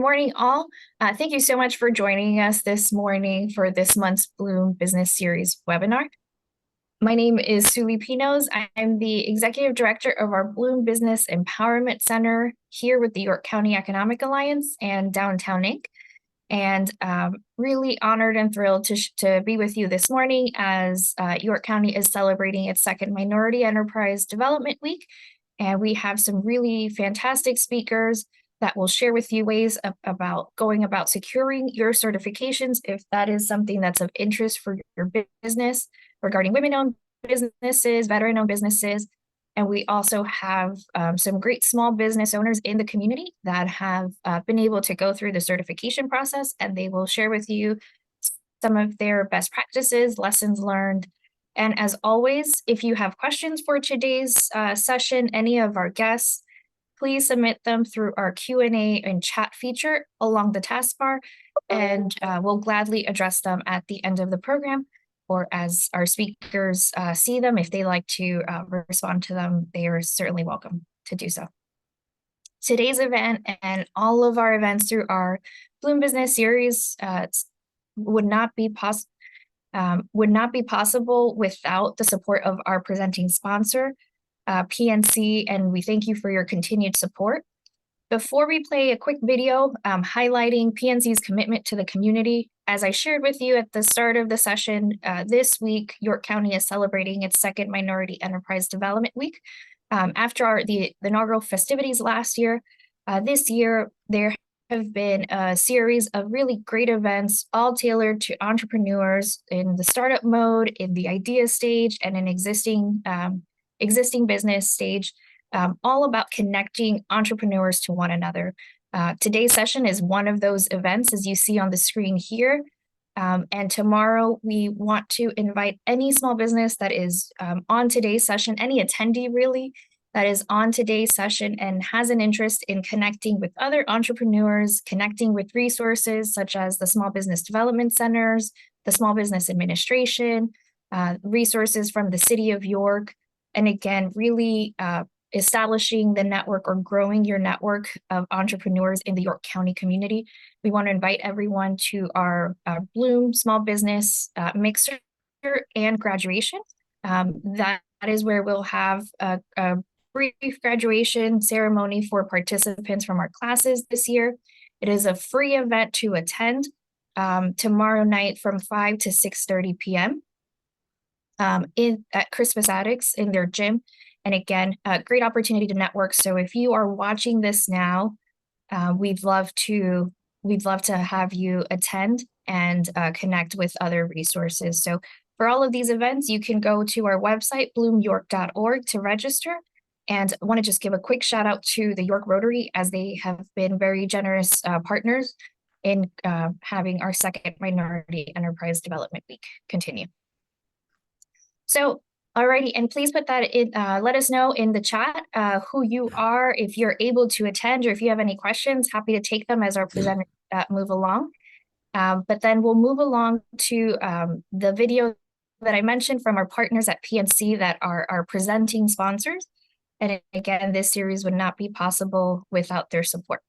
morning, all. Thank you so much for joining us this morning for this month's Bloom Business Series webinar. My name is Suli Pinos. I'm the Executive Director of our Bloom Business Empowerment Center here with the York County Economic Alliance and Downtown Inc. And really honored and thrilled to be with you this morning as York County is celebrating its second Minority Enterprise Development Week. And we have some really fantastic speakers that will share with you ways about going about securing your certifications if that is something that's of interest for your business regarding women-owned businesses, veteran-owned businesses. And we also have some great small business owners in the community that have been able to go through the certification process, and they will share with you some of their best practices, lessons learned. And as always, if you have questions for today's session, any of our guests, please submit them through our Q&A and chat feature along the taskbar, and we'll gladly address them at the end of the program, or as our speakers see them. If they like to respond to them, they are certainly welcome to do so. Today's event and all of our events through our Bloom Business Series would not be possible without the support of our presenting sponsor, PNC, and we thank you for your continued support. Before we play a quick video highlighting PNC's commitment to the community, as I shared with you at the start of the session, this week, York County is celebrating its second Minority Enterprise Development Week. After the inaugural festivities last year, this year, there have been a series of really great events, all tailored to entrepreneurs in the startup mode, in the idea stage, and in existing business stage, all about connecting entrepreneurs to one another. Today's session is one of those events, as you see on the screen here. And tomorrow, we want to invite any small business that is on today's session, any attendee really, that is on today's session and has an interest in connecting with other entrepreneurs, connecting with resources such as the Small Business Development Centers, the Small Business Administration, resources from the City of York, and again, really establishing the network or growing your network of entrepreneurs in the York County community. We want to invite everyone to our Bloom Small Business Mixer and graduation. That is where we'll have a brief graduation ceremony for participants from our classes this year. It is a free event to attend tomorrow night from 5 to 6:30 p.m. At Crispus Attucks in their gym. And again, a great opportunity to network. So if you are watching this now, we'd love to have you attend and connect with other resources. So for all of these events, you can go to our website, bloomyork.org, to register. And I want to just give a quick shout out to the York Rotary, as they have been very generous partners in having our second Minority Enterprise Development Week continue. So, alrighty, and please put that in, let us know in the chat who you are, if you're able to attend, or if you have any questions, happy to take them as our presenters move along. But then we'll move along to the video that I mentioned from our partners at PNC that are our presenting sponsors. And again, this series would not be possible without their support.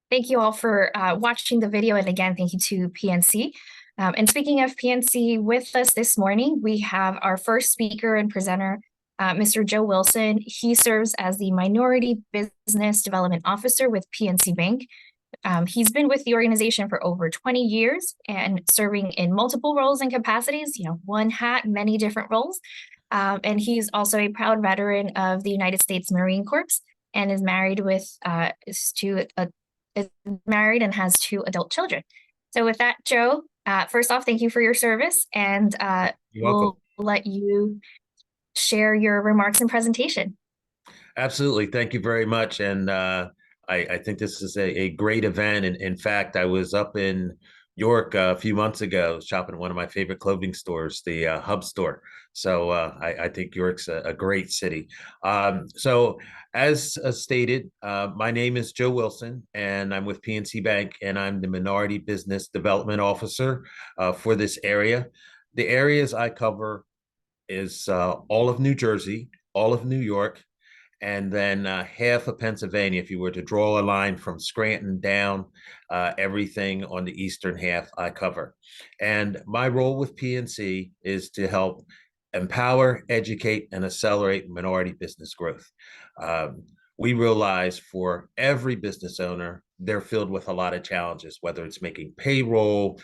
Thank you all for watching the video. And again, thank you to PNC. And speaking of PNC, with us this morning, we have our first speaker and presenter, Mr. Joe Wilson. He serves as the Minority Business Development Officer with PNC Bank. He's been with the organization for over 20 years and serving in multiple roles and capacities, one hat, many different roles. And he's also a proud veteran of the United States Marine Corps and is married and has two adult children. So with that, Joe, first off, thank you for your service, and we'll let you share your remarks and presentation. Absolutely. Thank you very much. And I think this is a great event. And in fact, I was up in York a few months ago shopping at one of my favorite clothing stores, the Hub store. So I think York's a great city. So as stated, my name is Joe Wilson, and I'm with PNC Bank, and I'm the Minority Business Development Officer for this area. The areas I cover is all of New Jersey, all of New York, and then half of Pennsylvania. If you were to draw a line from Scranton down, everything on the eastern half I cover. And my role with PNC is to help empower, educate, and accelerate minority business growth. We realize for every business owner, they're filled with a lot of challenges, whether it's making payroll,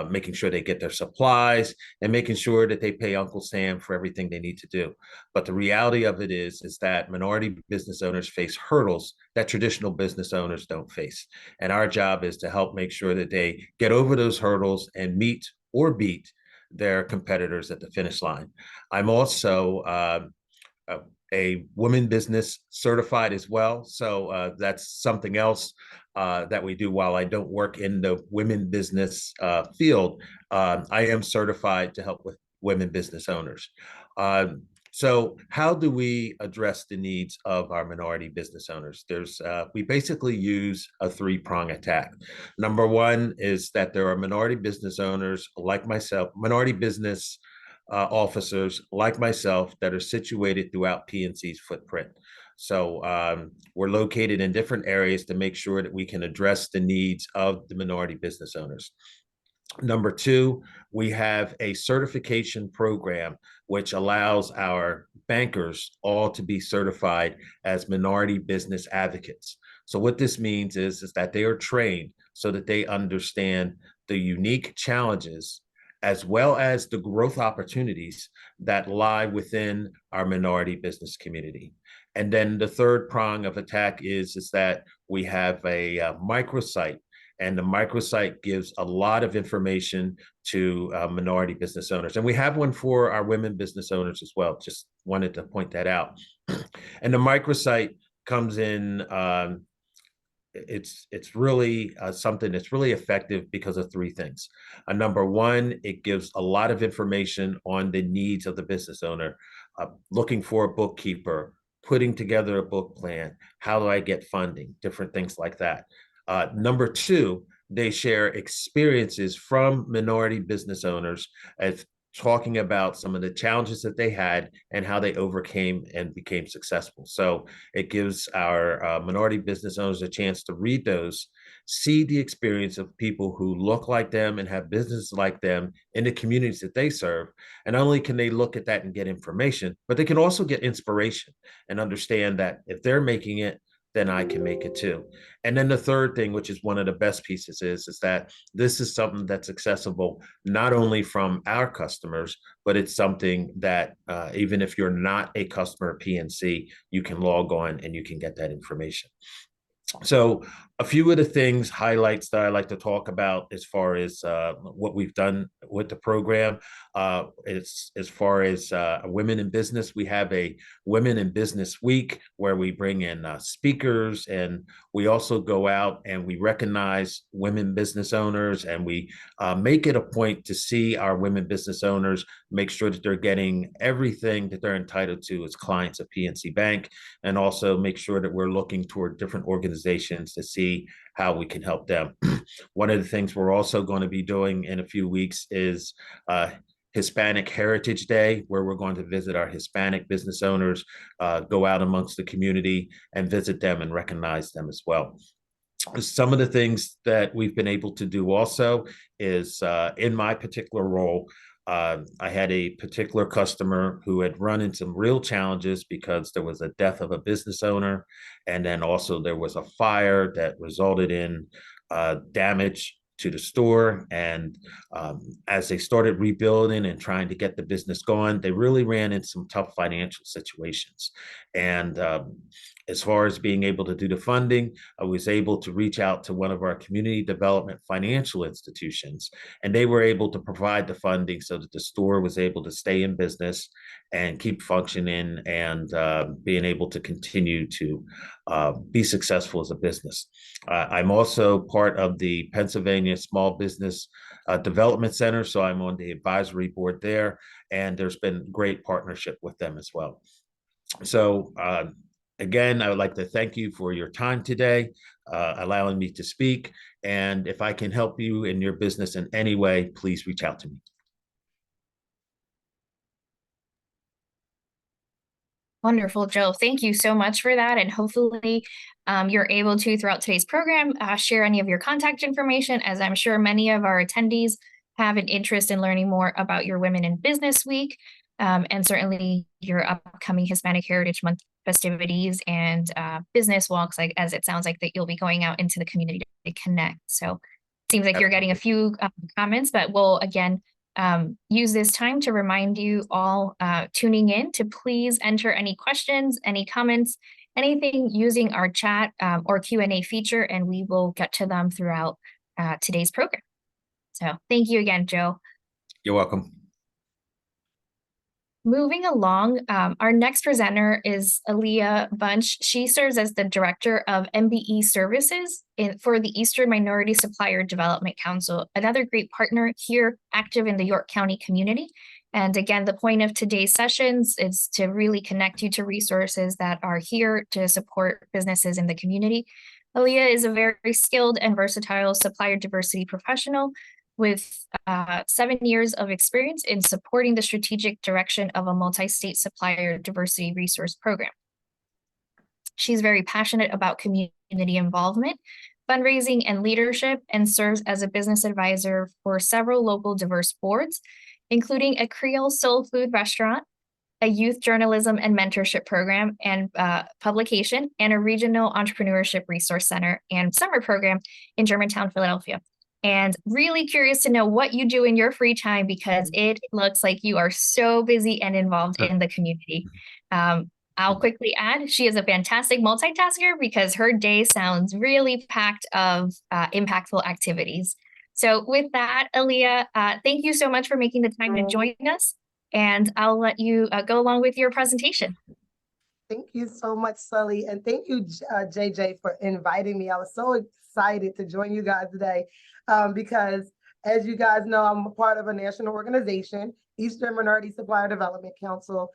making sure they get their supplies, and making sure that they pay Uncle Sam for everything they need to do. But the reality of it is that minority business owners face hurdles that traditional business owners don't face. And our job is to help make sure that they get over those hurdles and meet or beat their competitors at the finish line. I'm also a women business certified as well. So that's something else that we do. While I don't work in the women business field, I am certified to help with women business owners. So how do we address the needs of our minority business owners? We basically use a three-prong attack. Number one is that there are minority business owners like myself, minority business officers like myself that are situated throughout PNC's footprint. So we're located in different areas to make sure that we can address the needs of the minority business owners. Number two, we have a certification program which allows our bankers all to be certified as minority business advocates. So what this means is that they are trained so that they understand the unique challenges as well as the growth opportunities that lie within our minority business community. And then the third prong of attack is that we have a microsite, and the microsite gives a lot of information to minority business owners. And we have one for our women business owners as well. Just wanted to point that out. And the microsite comes in, it's really something that's really effective because of three things. Number one, it gives a lot of information on the needs of the business owner, looking for a bookkeeper, putting together a book plan, how do I get funding, different things like that. Number two, they share experiences from minority business owners as talking about some of the challenges that they had and how they overcame and became successful. So it gives our minority business owners a chance to read those, see the experience of people who look like them and have business like them in the communities that they serve. And not only can they look at that and get information, but they can also get inspiration and understand that if they're making it, then I can make it too. And then the third thing, which is one of the best pieces, is that this is something that's accessible not only from our customers, but it's something that even if you're not a customer of PNC, you can log on and you can get that information. So a few of the things, highlights that I like to talk about as far as what we've done with the program. It's as far as women in business, we have a Women in Business Week where we bring in speakers, and we also go out and we recognize women business owners, and we make it a point to see our women business owners, make sure that they're getting everything that they're entitled to as clients of PNC Bank, and also make sure that we're looking toward different organizations to see how we can help them. One of the things we're also going to be doing in a few weeks is Hispanic Heritage Day, where we're going to visit our Hispanic business owners, go out amongst the community and visit them and recognize them as well. Some of the things that we've been able to do also is in my particular role, I had a particular customer who had run into some real challenges because there was a death of a business owner. And then also there was a fire that resulted in damage to the store. And as they started rebuilding and trying to get the business going, they really ran into some tough financial situations. And as far as being able to do the funding, I was able to reach out to one of our community development financial institutions, and they were able to provide the funding so that the store was able to stay in business and keep functioning and being able to continue to be successful as a business. I'm also part of the Pennsylvania Small Business Development Center, so I'm on the advisory board there, and there's been great partnership with them as well. So again, I would like to thank you for your time today, allowing me to speak. And if I can help you in your business in any way, please reach out to me. Wonderful, Joe. Thank you so much for that. And hopefully you're able to, throughout today's program, share any of your contact information, as I'm sure many of our attendees have an interest in learning more about your Women in Business Week, and certainly your upcoming Hispanic Heritage Month festivities and business walks, like as it sounds like that you'll be going out into the community to connect. So it seems like you're getting a few comments, but we'll again use this time to remind you all tuning in to please enter any questions, any comments, anything using our chat or Q&A feature, and we will get to them throughout today's program. So thank you again, Joe. You're welcome. Moving along, our next presenter is Alea Bunch. She serves as the Director of MBE Services for the Eastern Minority Supplier Development Council, another great partner here active in the York County community. And again, the point of today's sessions is to really connect you to resources that are here to support businesses in the community. Alea is a very skilled and versatile supplier diversity professional with 7 years of experience in supporting the strategic direction of a multi-state supplier diversity resource program. She's very passionate about community involvement, fundraising, and leadership, and serves as a business advisor for several local diverse boards, including a Creole soul food restaurant, a youth journalism and mentorship program and publication, and a regional entrepreneurship resource center and summer program in Germantown, Philadelphia. And really curious to know what you do in your free time, because it looks like you are so busy and involved in the community. I'll quickly add, she is a fantastic multitasker because her day sounds really packed of impactful activities. So with that, Alea, thank you so much for making the time to join us, and I'll let you go along with your presentation. Thank you so much, Sully, and thank you, JJ, for inviting me. I was so excited to join you guys today because, as you guys know, I'm a part of a national organization, Eastern Minority Supplier Development Council.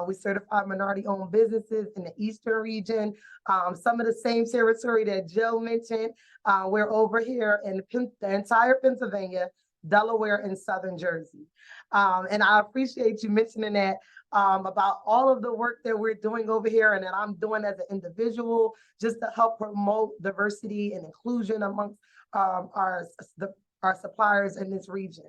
We certify minority-owned businesses in the Eastern region. Some of the same territory that Jill mentioned. We're over here in the entire Pennsylvania, Delaware, and Southern Jersey. And I appreciate you mentioning that about all of the work that we're doing over here and that I'm doing as an individual, just to help promote diversity and inclusion amongst our suppliers in this region.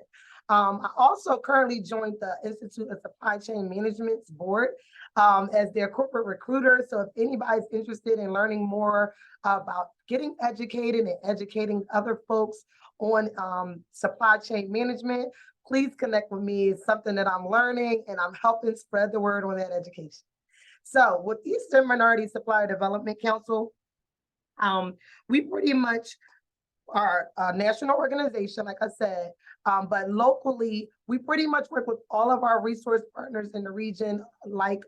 I also currently joined the Institute of Supply Chain Management's board as their corporate recruiter. So if anybody's interested in learning more about getting educated and educating other folks on supply chain management, please connect with me. It's something that I'm learning, and I'm helping spread the word on that education. So with Eastern Minority Supplier Development Council, we pretty much are a national organization, like I said, but locally, we pretty much work with all of our resource partners in the region, like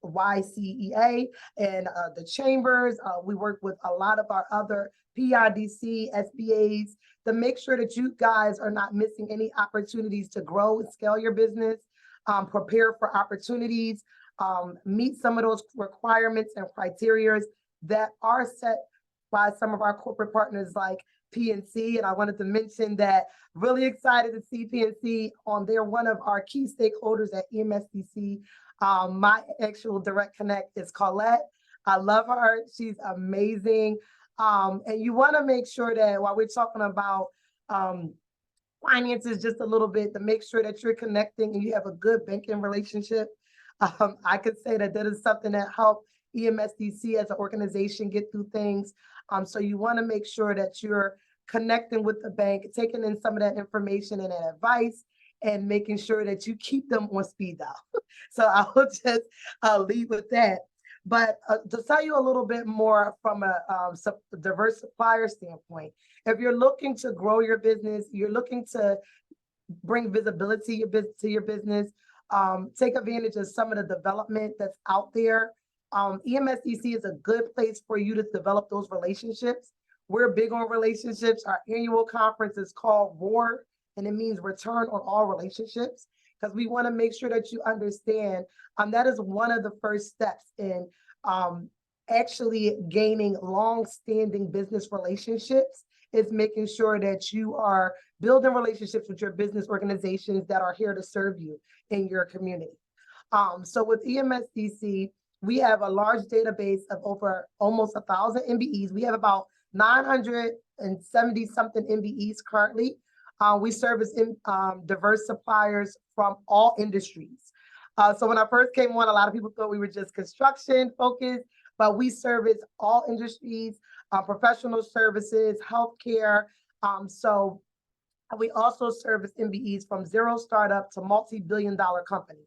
YCEA and the chambers. We work with a lot of our other PIDC, SBAs, to make sure that you guys are not missing any opportunities to grow and scale your business, prepare for opportunities, meet some of those requirements and criteria that are set by some of our corporate partners like PNC. And I wanted to mention that really excited to see PNC on there, one of our key stakeholders at EMSDC. My actual direct connect is Colette. I love her. She's amazing. And you want to make sure that while we're talking about finances just a little bit, to make sure that you're connecting and you have a good banking relationship. I could say that that is something that helped EMSDC as an organization get through things. So you want to make sure that you're connecting with the bank, taking in some of that information and that advice, and making sure that you keep them on speed dial. So I will just lead with that. But to tell you a little bit more from a diverse supplier standpoint, if you're looking to grow your business, you're looking to bring visibility to your business, take advantage of some of the development that's out there. EMSDC is a good place for you to develop those relationships. We're big on relationships. Our annual conference is called ROAR, and it means Return on All Relationships, because we want to make sure that you understand that is one of the first steps in actually gaining long-standing business relationships, is making sure that you are building relationships with your business organizations that are here to serve you in your community. So with EMSDC, we have a large database of over almost 1,000 MBEs. We have about 970 something MBEs currently. We service diverse suppliers from all industries. So when I first came on, a lot of people thought we were just construction focused, but we service all industries, professional services, healthcare. So we also service MBEs from zero startup to multi-billion-dollar companies.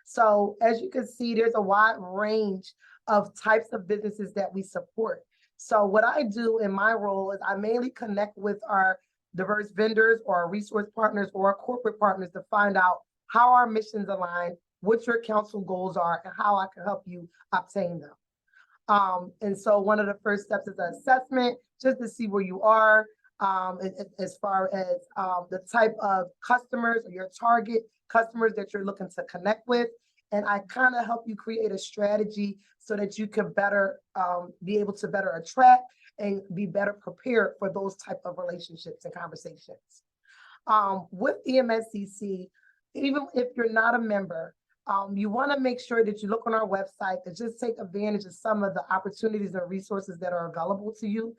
So as you can see, there's a wide range of types of businesses that we support. So what I do in my role is I mainly connect with our diverse vendors or our resource partners or our corporate partners to find out how our missions align, what your council goals are, and how I can help you obtain them. And so one of the first steps is an assessment, just to see where you are as far as the type of customers or your target customers that you're looking to connect with. And I kind of help you create a strategy so that you can better be able to better attract and be better prepared for those type of relationships and conversations. With EMSDC, even if you're not a member, you want to make sure that you look on our website to just take advantage of some of the opportunities and resources that are available to you.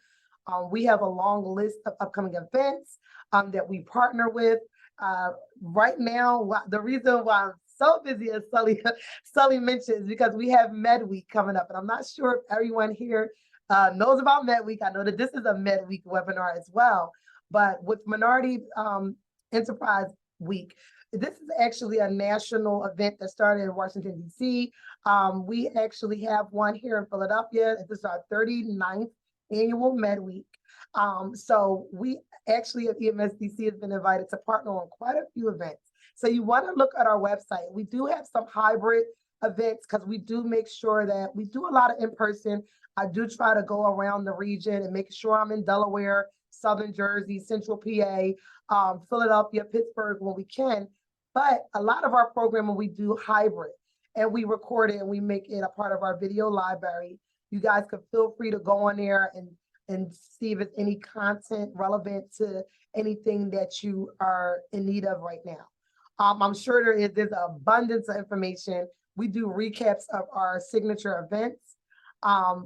We have a long list of upcoming events that we partner with. Right now, the reason why I'm so busy, as Sully mentioned, is because we have Med Week coming up. And I'm not sure if everyone here knows about Med Week. I know that this is a Med Week webinar as well. But with Minority Enterprise Week, this is actually a national event that started in Washington, D.C. We actually have one here in Philadelphia. This is our 39th annual Med Week. So we actually at EMSDC has been invited to partner on quite a few events. So you want to look at our website. We do have some hybrid events because we do make sure that we do a lot of in-person. I do try to go around the region and make sure I'm in Delaware, Southern Jersey, Central PA, Philadelphia, Pittsburgh when we can. But a lot of our programming we do hybrid, and we record it and we make it a part of our video library. You guys can feel free to go on there and see if it's any content relevant to anything that you are in need of right now. I'm sure there's an abundance of information. We do recaps of our signature events,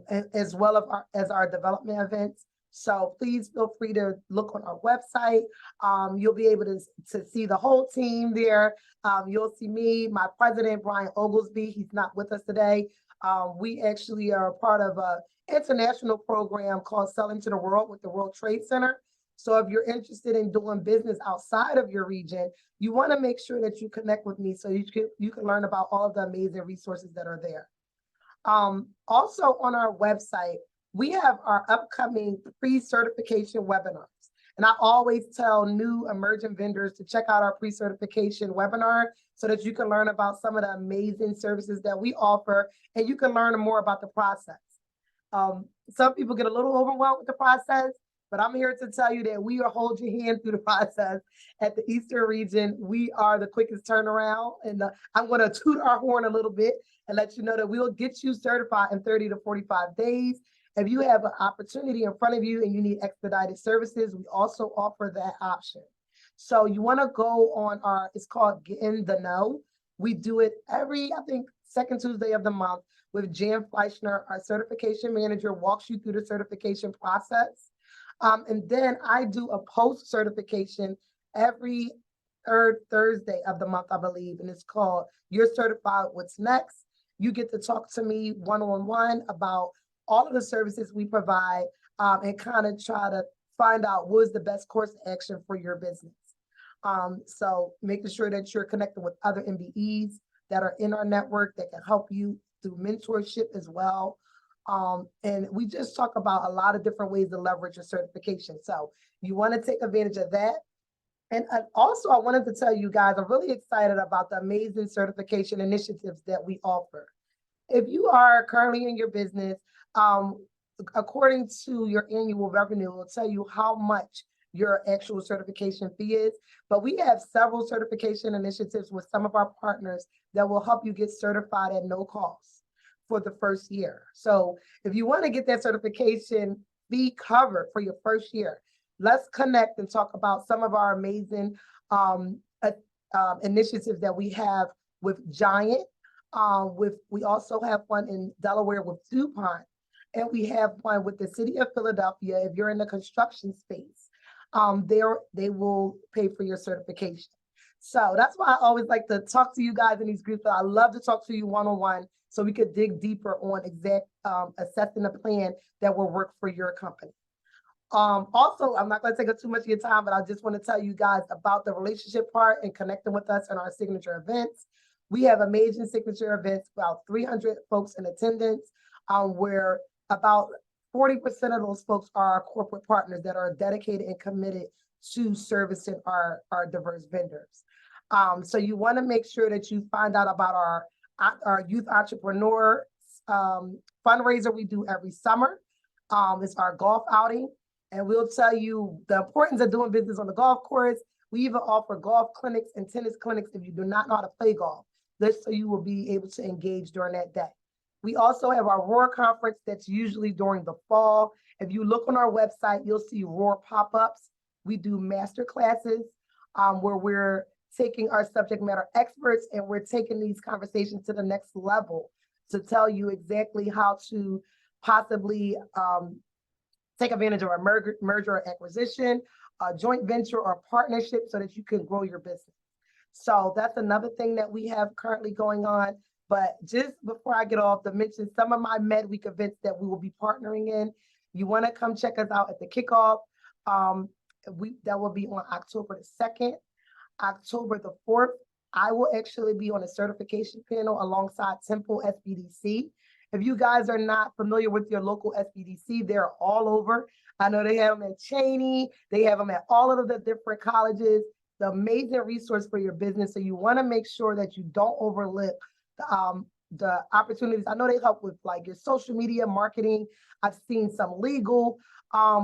as well as our development events. So please feel free to look on our website. You'll be able to see the whole team there. You'll see me, my president, Brian Oglesby. He's not with us today. We actually are part of an international program called Selling to the World with the World Trade Center. So if you're interested in doing business outside of your region, you want to make sure that you connect with me so you can learn about all of the amazing resources that are there. Also on our website, we have our upcoming pre-certification webinars. And I always tell new emerging vendors to check out our pre-certification webinar so that you can learn about some of the amazing services that we offer and you can learn more about the process. Some people get a little overwhelmed with the process, but I'm here to tell you that we will hold your hand through the process. At the Eastern region, we are the quickest turnaround. And I'm going to toot our horn a little bit and let you know that we'll get you certified in 30 to 45 days. If you have an opportunity in front of you and you need expedited services, we also offer that option. So you want to go on it's called Get in the Know. We do it every, I think, second Tuesday of the month with Jan Fleischner, our certification manager, walks you through the certification process. And then I do a post-certification every third Thursday of the month, I believe, and it's called You're Certified, What's Next? You get to talk to me one-on-one about all of the services we provide, and kind of try to find out what is the best course of action for your business. So making sure that you're connected with other MBEs that are in our network that can help you through mentorship as well. And we just talk about a lot of different ways to leverage your certification. So you want to take advantage of that. And also, I wanted to tell you guys, I'm really excited about the amazing certification initiatives that we offer. If you are currently in your business, according to your annual revenue, it will tell you how much your actual certification fee is. But we have several certification initiatives with some of our partners that will help you get certified at no cost for the first year. So if you want to get that certification fee covered for your first year, let's connect and talk about some of our amazing initiatives that we have with Giant. We also have one in Delaware with DuPont, and we have one with the city of Philadelphia. If you're in the construction space, they will pay for your certification. So that's why I always like to talk to you guys in these groups. I love to talk to you one-on-one so we could dig deeper on exact assessing a plan that will work for your company. Also, I'm not going to take up too much of your time, but I just want to tell you guys about the relationship part and connecting with us in our signature events. We have amazing signature events, about 300 folks in attendance, where about 40% of those folks are our corporate partners that are dedicated and committed to servicing our diverse vendors. So you want to make sure that you find out about our youth entrepreneur fundraiser we do every summer. It's our golf outing. And we'll tell you the importance of doing business on the golf course. We even offer golf clinics and tennis clinics if you do not know how to play golf, just so you will be able to engage during that day. We also have our Roar conference that's usually during the fall. If you look on our website, you'll see Roar pop-ups. We do master classes where we're taking our subject matter experts and we're taking these conversations to the next level to tell you exactly how to possibly take advantage of a merger or acquisition, a joint venture or partnership so that you can grow your business. So that's another thing that we have currently going on. But just before I get off, to mention some of my MedWeek events that we will be partnering in. You want to come check us out at the kickoff. That will be on October the 2nd. October the 4th, I will actually be on a certification panel alongside Temple SBDC. If you guys are not familiar with your local SBDC, they're all over. I know they have them at Cheney. They have them at all of the different colleges. The amazing resource for your business. So you want to make sure that you don't overlook the opportunities. I know they help with like your social media marketing. I've seen some legal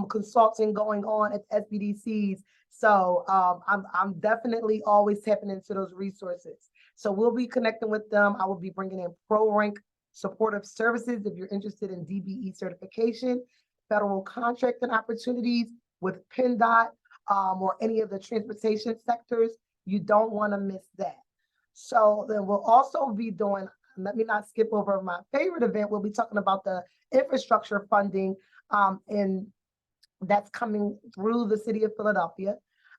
consulting going on at SBDCs. So I'm definitely always tapping into those resources. So we'll be connecting with them. I will be bringing in ProRank supportive services if you're interested in DBE certification, federal contracting opportunities with PennDOT or any of the transportation sectors. You don't want to miss that. So then we'll also be doing, let me not skip over my favorite event. We'll be talking about the infrastructure funding and that's coming through the city of Philadelphia.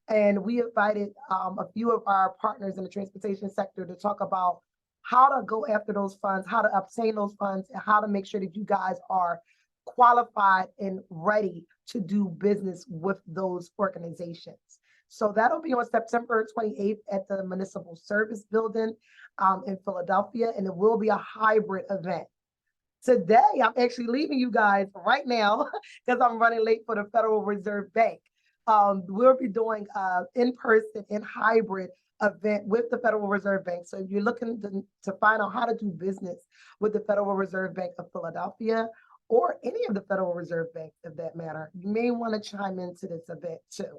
And we invited a few of our partners in the transportation sector to talk about how to go after those funds, how to obtain those funds, and how to make sure that you guys are qualified and ready to do business with those organizations. So that'll be on September 28th at the Municipal Service Building in Philadelphia, and it will be a hybrid event. Today, I'm actually leaving you guys right now because I'm running late for the Federal Reserve Bank. We'll be doing in-person and hybrid event with the Federal Reserve Bank. So if you're looking to find out how to do business with the Federal Reserve Bank of Philadelphia or any of the Federal Reserve Banks, if that matter, you may want to chime into this event too.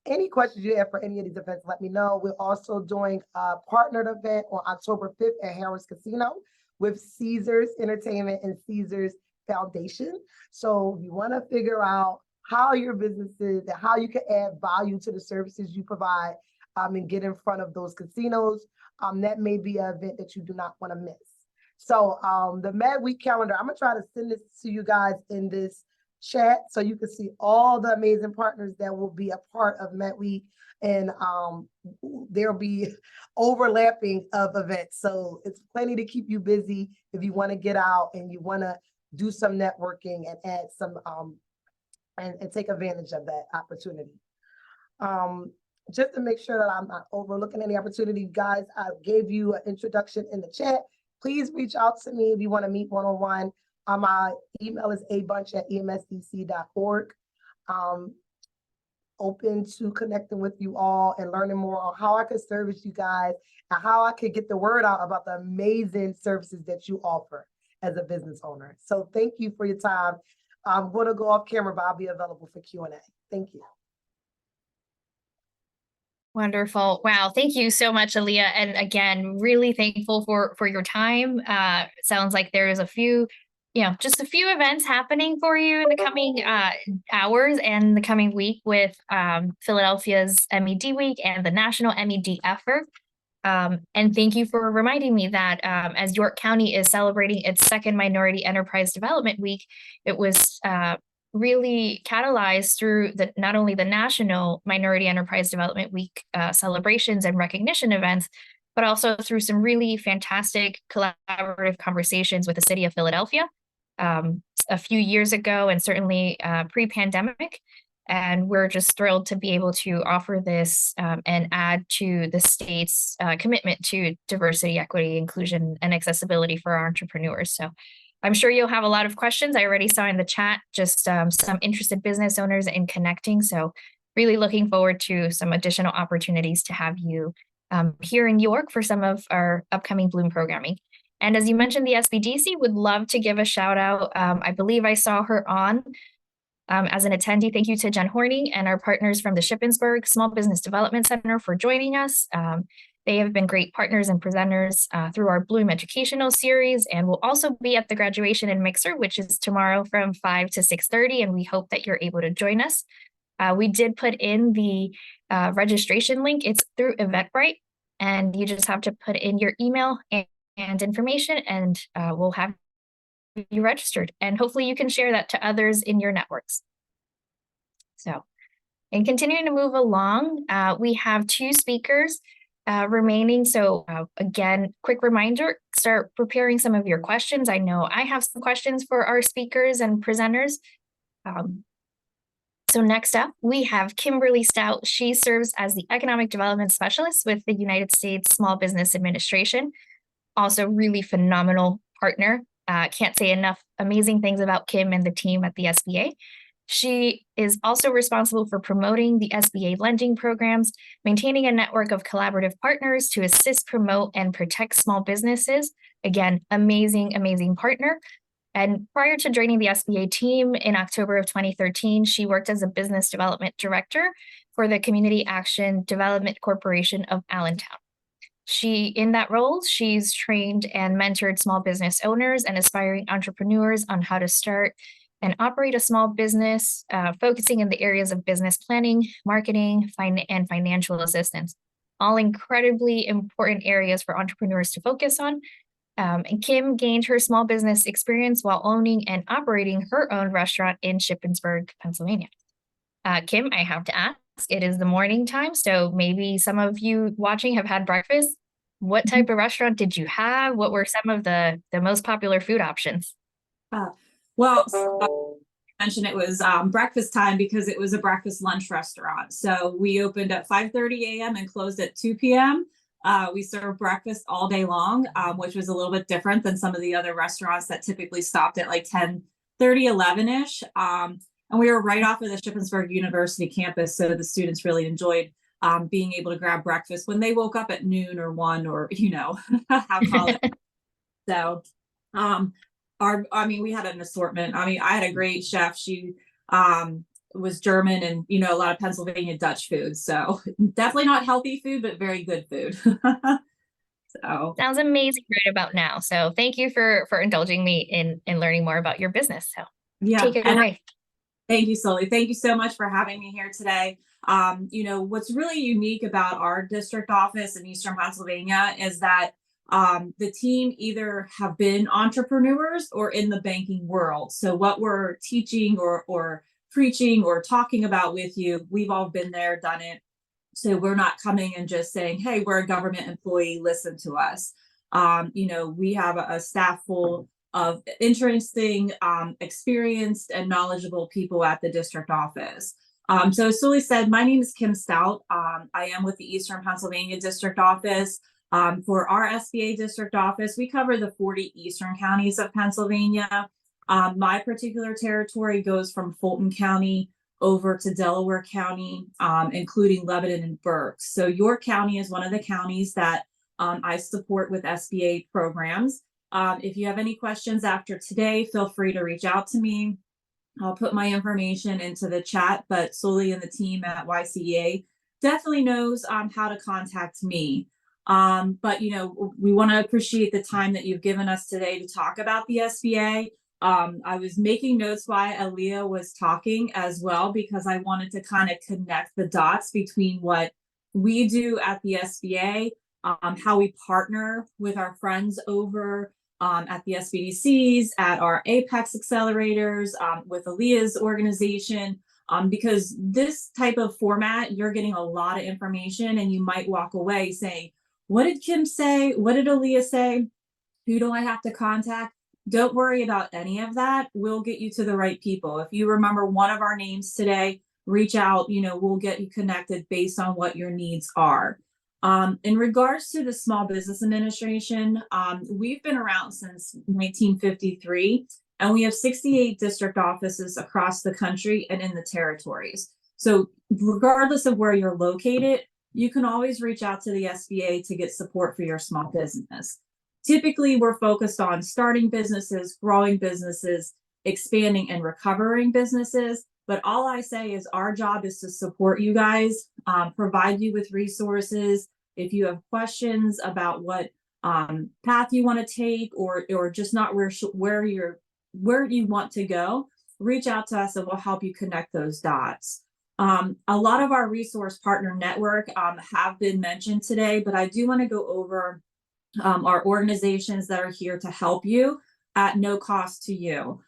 Any questions you have for any of these events, let me know. We're also doing a partnered event on October 5th at Harris Casino with Caesars Entertainment and Caesars Foundation. So if you want to figure out how your business is and how you can add value to the services you provide, and get in front of those casinos. That may be an event that you do not want to miss. So the Med Week calendar, I'm gonna try to send this to you guys in this chat so you can see all the amazing partners that will be a part of Med Week, and there'll be overlapping of events. So it's plenty to keep you busy if you want to get out and you want to do some networking and add some and take advantage of that opportunity. Just to make sure that I'm not overlooking any opportunity, guys, I gave you an introduction in the chat. Please reach out to me if you want to meet one-on-one. My email is abunch@emsdc.org. Open to connecting with you all and learning more on how I could service you guys and how I could get the word out about the amazing services that you offer as a business owner. So thank you for your time. I'm going to go off camera, but I'll be available for Q&A. Thank you. Wonderful. Wow. Thank you so much, Alea. And again, really thankful for your time. Sounds like there's a few, just a few events happening for you in the coming hours and the coming week with Philadelphia's MED Week and the National MED effort. And thank you for reminding me that as York County is celebrating its second Minority Enterprise Development Week, it was really catalyzed through not only the National Minority Enterprise Development Week celebrations and recognition events, but also through some really fantastic collaborative conversations with the city of Philadelphia a few years ago, and certainly pre-pandemic. And we're just thrilled to be able to offer this and add to the state's commitment to diversity, equity, inclusion, and accessibility for our entrepreneurs. So I'm sure you'll have a lot of questions. I already saw in the chat just some interested business owners in connecting. So really looking forward to some additional opportunities to have you here in York for some of our upcoming Bloom programming. And as you mentioned, the SBDC would love to give a shout out. I believe I saw her on as an attendee. Thank you to Jen Horney and our partners from the Shippensburg Small Business Development Center for joining us. They have been great partners and presenters through our Bloom educational series, and will also be at the graduation and mixer, which is tomorrow from 5 to 6:30, and we hope that you're able to join us. We did put in the registration link. It's through Eventbrite, and you just have to put in your email and information, and we'll have you registered. And hopefully you can share that to others in your networks. So, and continuing to move along, we have 2 speakers remaining. So again, quick reminder, start preparing some of your questions. I know I have some questions for our speakers and presenters. So next up, we have Kimberly Stout. She serves as the Economic Development Specialist with the United States Small Business Administration. Also really phenomenal partner. Can't say enough amazing things about Kim and the team at the SBA. She is also responsible for promoting the SBA lending programs, maintaining a network of collaborative partners to assist, promote, and protect small businesses. Again, amazing, amazing partner. And prior to joining the SBA team in October of 2013, she worked as a business development director for the Community Action Development Corporation of Allentown. In that role, she's trained and mentored small business owners and aspiring entrepreneurs on how to start and operate a small business, focusing in the areas of business planning, marketing, and financial assistance. All incredibly important areas for entrepreneurs to focus on. And Kim gained her small business experience while owning and operating her own restaurant in Shippensburg, Pennsylvania. Kim, I have to ask, it is the morning time, so maybe some of you watching have had breakfast. What type of restaurant did you have? What were some of the most popular food options? Well, I mentioned it was breakfast time because it was a breakfast lunch restaurant. So we opened at 5:30 a.m. and closed at 2 p.m. We served breakfast all day long, which was a little bit different than some of the other restaurants that typically stopped at like 10:30, 11-ish. And we were right off of the Shippensburg University campus, so the students really enjoyed being able to grab breakfast when they woke up at noon or 1 or, how college. So, we had an assortment. I had a great chef. She was German and, a lot of Pennsylvania Dutch food. So definitely not healthy food, but very good food. So sounds amazing right about now. So thank you for indulging me in learning more about your business. So yeah, take it away. Thank you, Sully. Thank you so much for having me here today. What's really unique about our district office in Eastern Pennsylvania is that the team either have been entrepreneurs or in the banking world. So what we're teaching or preaching or talking about with you, we've all been there, done it. So we're not coming and just saying, hey, we're a government employee, listen to us. We have a staff full of interesting, experienced and knowledgeable people at the district office. So as Sully said, my name is Kim Stout. I am with the Eastern Pennsylvania district office. For our SBA district office, we cover the 40 eastern counties of Pennsylvania. My particular territory goes from Fulton County over to Delaware County, including Lebanon and Berks. So York County is one of the counties that I support with SBA programs. If you have any questions after today, feel free to reach out to me. I'll put my information into the chat, but Sully and the team at YCEA definitely knows how to contact me. But we want to appreciate the time that you've given us today to talk about the SBA. I was making notes while Alea was talking as well, because I wanted to kind of connect the dots between what we do at the SBA, how we partner with our friends over at the SBDCs, at our Apex accelerators, with Alea's organization, because this type of format, you're getting a lot of information and you might walk away saying, what did Kim say? What did Alea say? Who do I have to contact? Don't worry about any of that. We'll get you to the right people. If you remember one of our names today, reach out, we'll get you connected based on what your needs are. In regards to the Small Business Administration, we've been around since 1953, and we have 68 district offices across the country and in the territories. So regardless of where you're located, you can always reach out to the SBA to get support for your small business. Typically, we're focused on starting businesses, growing businesses, expanding and recovering businesses. But all I say is our job is to support you guys, provide you with resources. If you have questions about what path you want to take, or just not where you want to go, reach out to us and we'll help you connect those dots. A lot of our resource partner network have been mentioned today, but I do want to go over our organizations that are here to help you at no cost to you.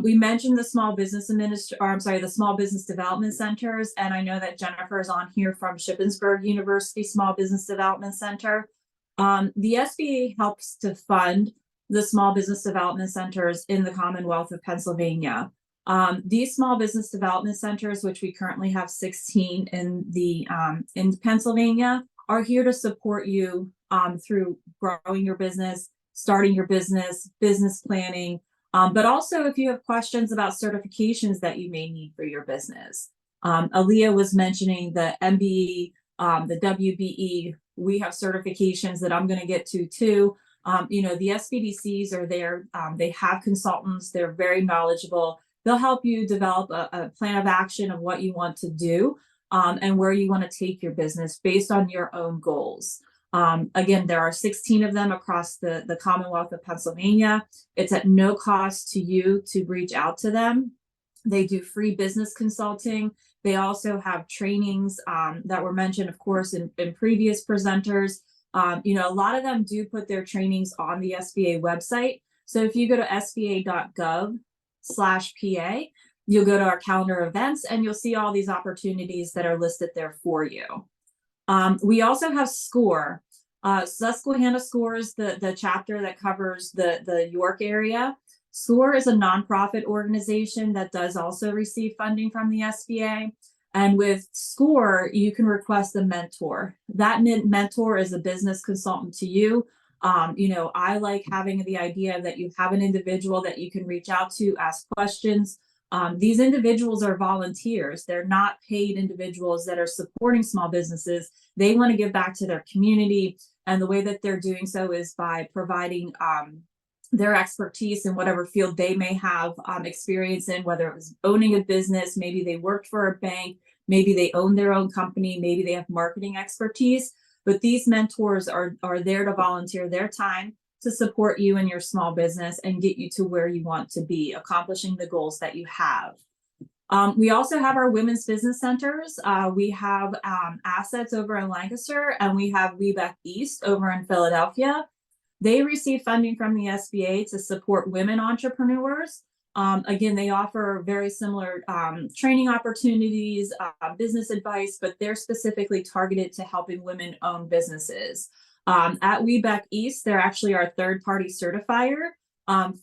We mentioned the Small Business the Small Business Development Centers, and I know that Jennifer is on here from Shippensburg University Small Business Development Center. The SBA helps to fund the Small Business Development Centers in the Commonwealth of Pennsylvania. These Small Business Development Centers, which we currently have 16 in Pennsylvania, are here to support you through growing your business, starting your business, business planning, but also if you have questions about certifications that you may need for your business. Alea was mentioning the MBE, the WBE. We have certifications that I'm going to get to too. The SBDCs are there. They have consultants. They're very knowledgeable. They'll help you develop a plan of action of what you want to do and where you want to take your business based on your own goals. Again, there are 16 of them across the Commonwealth of Pennsylvania. It's at no cost to you to reach out to them. They do free business consulting. They also have trainings that were mentioned, of course, in previous presenters. A lot of them do put their trainings on the SBA website. So if you go to sba.gov/PA, you'll go to our calendar events and you'll see all these opportunities that are listed there for you. We also have SCORE. Susquehanna SCORE is the chapter that covers the York area. SCORE is a nonprofit organization that does also receive funding from the SBA. And with SCORE, you can request a mentor. That mentor is a business consultant to you. I like having the idea that you have an individual that you can reach out to, ask questions. These individuals are volunteers. They're not paid individuals that are supporting small businesses. They want to give back to their community. And the way that they're doing so is by providing their expertise in whatever field they may have experience in, whether it was owning a business, maybe they worked for a bank, maybe they own their own company, maybe they have marketing expertise. But these mentors are there to volunteer their time to support you in your small business and get you to where you want to be, accomplishing the goals that you have. We also have our women's business centers. We have assets over in Lancaster, and we have WeBec East over in Philadelphia. They receive funding from the SBA to support women entrepreneurs. Again, they offer very similar training opportunities, business advice, but they're specifically targeted to helping women own businesses. At WeBec East, they're actually our third-party certifier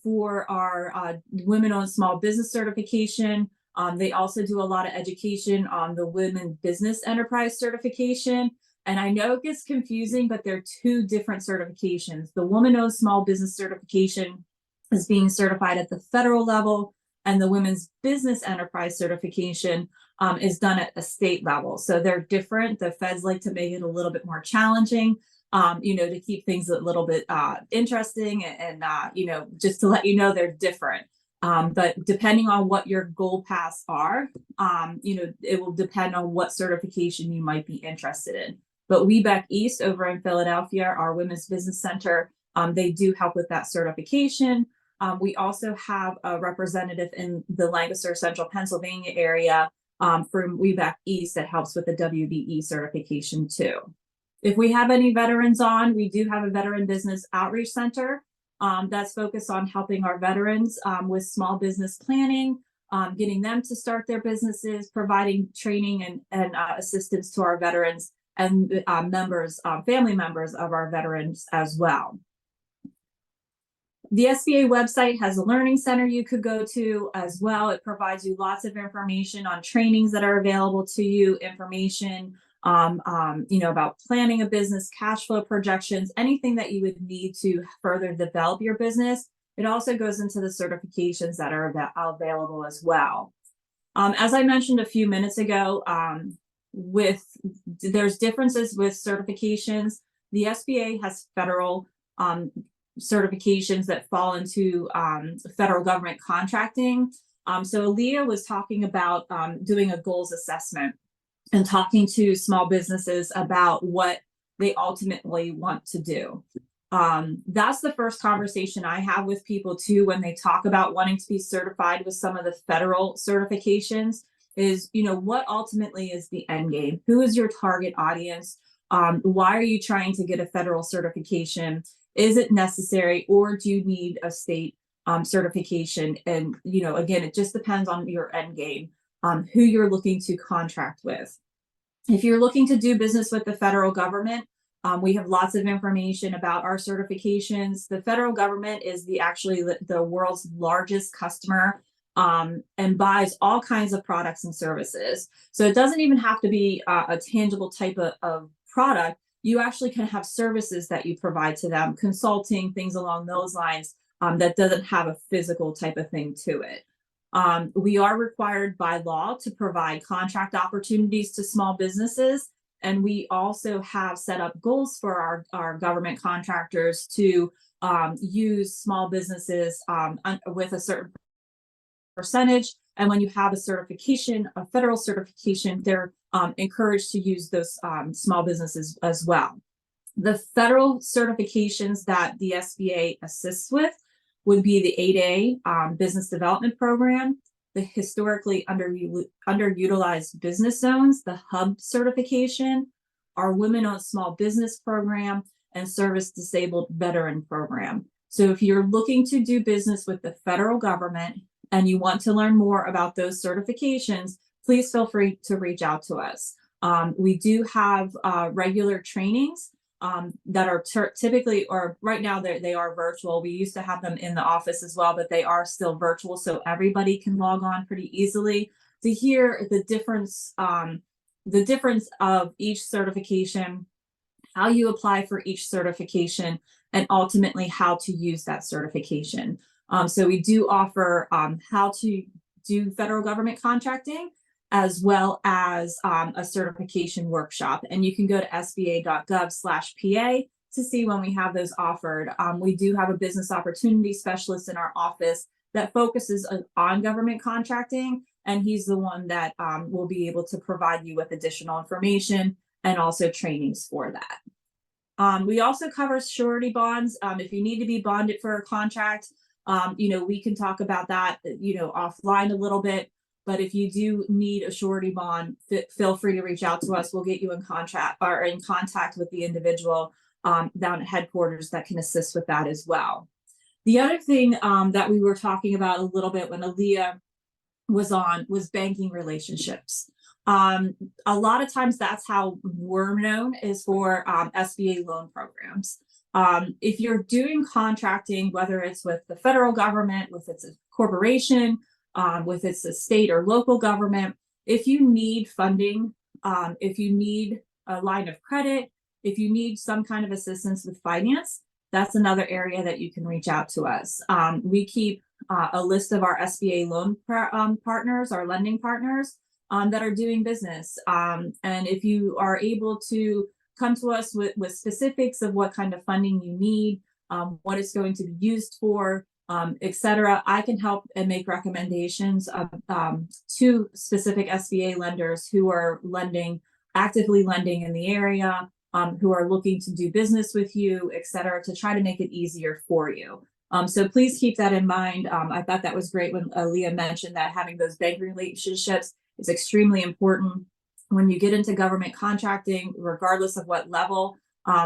for our women-owned small business certification. They also do a lot of education on the Women Business Enterprise certification. And I know it gets confusing, but they're two different certifications. The Woman-Owned Small Business certification is being certified at the federal level, and the Women's Business Enterprise certification is done at a state level. So they're different. The feds like to make it a little bit more challenging, to keep things a little bit interesting and just to let you know they're different. But depending on what your goal paths are, it will depend on what certification you might be interested in. But WeBec East over in Philadelphia, our Women's Business Center, they do help with that certification. We also have a representative in the Lancaster, Central Pennsylvania area from WeBec East that helps with the WBE certification too. If we have any veterans on, we do have a Veteran Business Outreach Center that's focused on helping our veterans with small business planning, getting them to start their businesses, providing training and assistance to our veterans and family members of our veterans as well. The SBA website has a learning center you could go to as well. It provides you lots of information on trainings that are available to you, information about planning a business, cash flow projections, anything that you would need to further develop your business. It also goes into the certifications that are available as well. As I mentioned a few minutes ago, there's differences with certifications. The SBA has federal certifications that fall into federal government contracting. So Alea was talking about doing a goals assessment and talking to small businesses about what they ultimately want to do. That's the first conversation I have with people too when they talk about wanting to be certified with some of the federal certifications is, what ultimately is the end game? Who is your target audience? Why are you trying to get a federal certification? Is it necessary, or do you need a state certification? And, again, it just depends on your end game, who you're looking to contract with. If you're looking to do business with the federal government, we have lots of information about our certifications. The federal government is actually the world's largest customer and buys all kinds of products and services. So it doesn't even have to be a tangible type of product. You actually can have services that you provide to them, consulting, things along those lines that doesn't have a physical type of thing to it. We are required by law to provide contract opportunities to small businesses. And we also have set up goals for our government contractors to use small businesses with a certain percentage. And when you have a certification, a federal certification, they're encouraged to use those small businesses as well. The federal certifications that the SBA assists with would be the 8A Business Development Program, the Historically Underutilized Business Zones, the HUB certification, our Women-Owned Small Business Program, and Service Disabled Veteran Program. So if you're looking to do business with the federal government and you want to learn more about those certifications, please feel free to reach out to us. We do have regular trainings that are typically, or right now they are virtual. We used to have them in the office as well, but they are still virtual, so everybody can log on pretty easily to hear the difference of each certification, how you apply for each certification, and ultimately how to use that certification. So we do offer how to do federal government contracting, as well as a certification workshop. And you can go to sba.gov/PA to see when we have those offered. We do have a business opportunity specialist in our office that focuses on government contracting, and he's the one that will be able to provide you with additional information and also trainings for that. We also cover surety bonds. If you need to be bonded for a contract, we can talk about that, offline a little bit. But if you do need a surety bond, feel free to reach out to us. We'll get you in contact with the individual down at headquarters that can assist with that as well. The other thing that we were talking about a little bit when Alea was on was banking relationships. A lot of times that's how we're known, is for SBA loan programs. If you're doing contracting, whether it's with the federal government, with its corporation, with its a state or local government, if you need funding, if you need a line of credit, if you need some kind of assistance with finance, that's another area that you can reach out to us. We keep a list of our SBA loan partners, our lending partners that are doing business. And if you are able to come to us with specifics of what kind of funding you need, what it's going to be used for, etc., I can help and make recommendations to specific SBA lenders who are actively lending in the area, who are looking to do business with you, etc., to try to make it easier for you. So please keep that in mind. I thought that was great when Alea mentioned that having those bank relationships is extremely important when you get into government contracting, regardless of what level.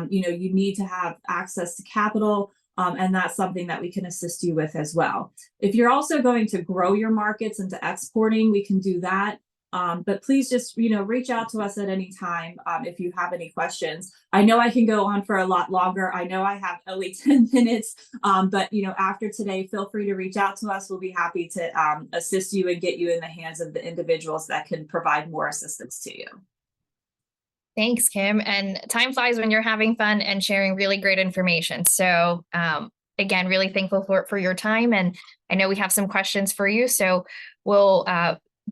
You need to have access to capital. And that's something that we can assist you with as well. If you're also going to grow your markets into exporting, we can do that. But please just, reach out to us at any time if you have any questions. I know I can go on for a lot longer. I know I have only 10 minutes, but, after today, feel free to reach out to us. We'll be happy to assist you and get you in the hands of the individuals that can provide more assistance to you. Thanks, Kim. And time flies when you're having fun and sharing really great information. So again, really thankful for your time. And I know we have some questions for you. So we'll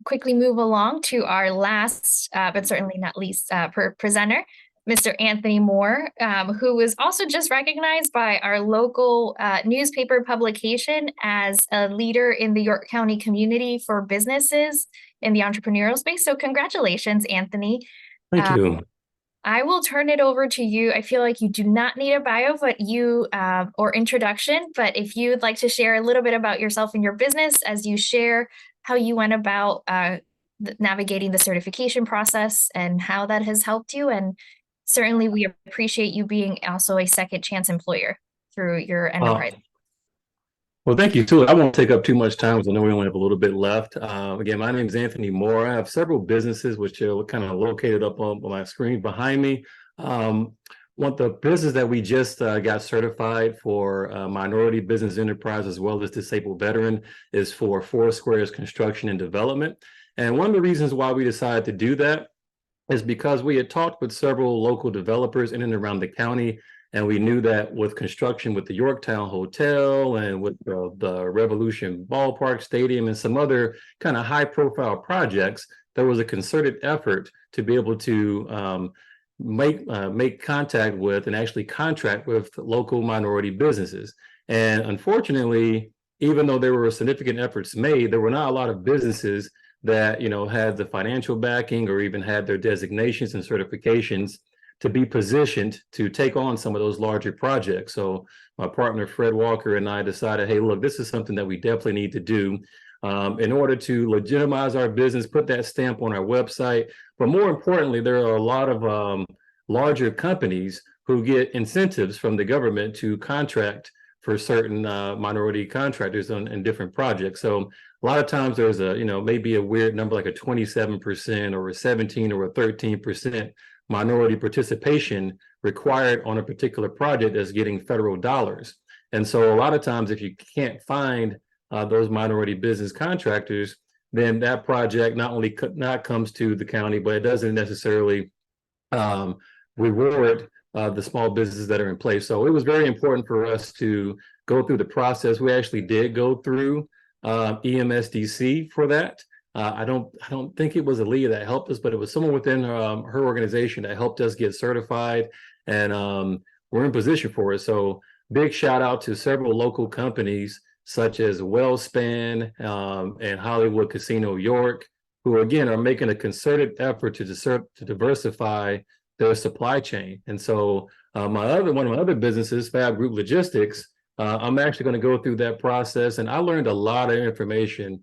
quickly move along to our last, but certainly not least, presenter, Mr. Anthony Moore, who was also just recognized by our local newspaper publication as a leader in the York County community for businesses in the entrepreneurial space. So congratulations, Anthony. Thank you. I will turn it over to you. I feel like you do not need a bio, but or introduction. But if you would like to share a little bit about yourself and your business as you share how you went about navigating the certification process and how that has helped you. And certainly we appreciate you being also a second chance employer through your enterprise. Well, thank you too. I won't take up too much time because I know we only have a little bit left. Again, my name is Anthony Moore. I have several businesses which are kind of located up on my screen behind me. The business that we just got certified for minority business enterprise as well as disabled veteran is for Foursquare's construction and development. And one of the reasons why we decided to do that is because we had talked with several local developers in and around the county. And we knew that with construction with the Yorktown Hotel and with the Revolution Ballpark Stadium and some other kind of high profile projects, there was a concerted effort to be able to make contact with and actually contract with local minority businesses. And unfortunately, even though there were significant efforts made, there were not a lot of businesses that, had the financial backing or even had their designations and certifications to be positioned to take on some of those larger projects. So my partner, Fred Walker, and I decided, hey, look, this is something that we definitely need to do in order to legitimize our business, put that stamp on our website. But more importantly, there are a lot of larger companies who get incentives from the government to contract for certain minority contractors in different projects. So a lot of times there's maybe a weird number like a 27% or a 17 or a 13% minority participation required on a particular project that's getting federal dollars. And so a lot of times if you can't find those minority business contractors, then that project not only comes to the county, but it doesn't necessarily reward the small businesses that are in place. So it was very important for us to go through the process. We actually did go through EMSDC for that. I don't think it was Alea that helped us, but it was someone within her organization that helped us get certified, and we're in position for it. So big shout out to several local companies such as Wellspan and Hollywood Casino York, who again are making a concerted effort to diversify their supply chain. And so one of my other businesses, Fab Group Logistics, I'm actually going to go through that process, and I learned a lot of information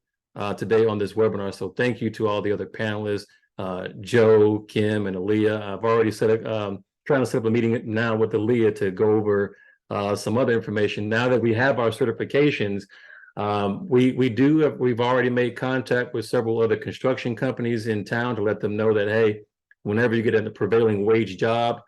today on this webinar. So thank you to all the other panelists, Joe, Kim, and Alea. I've already trying to set up a meeting now with Alea to go over some other information. Now that we have our certifications, we've already made contact with several other construction companies in town to let them know that, hey, whenever you get a prevailing wage job,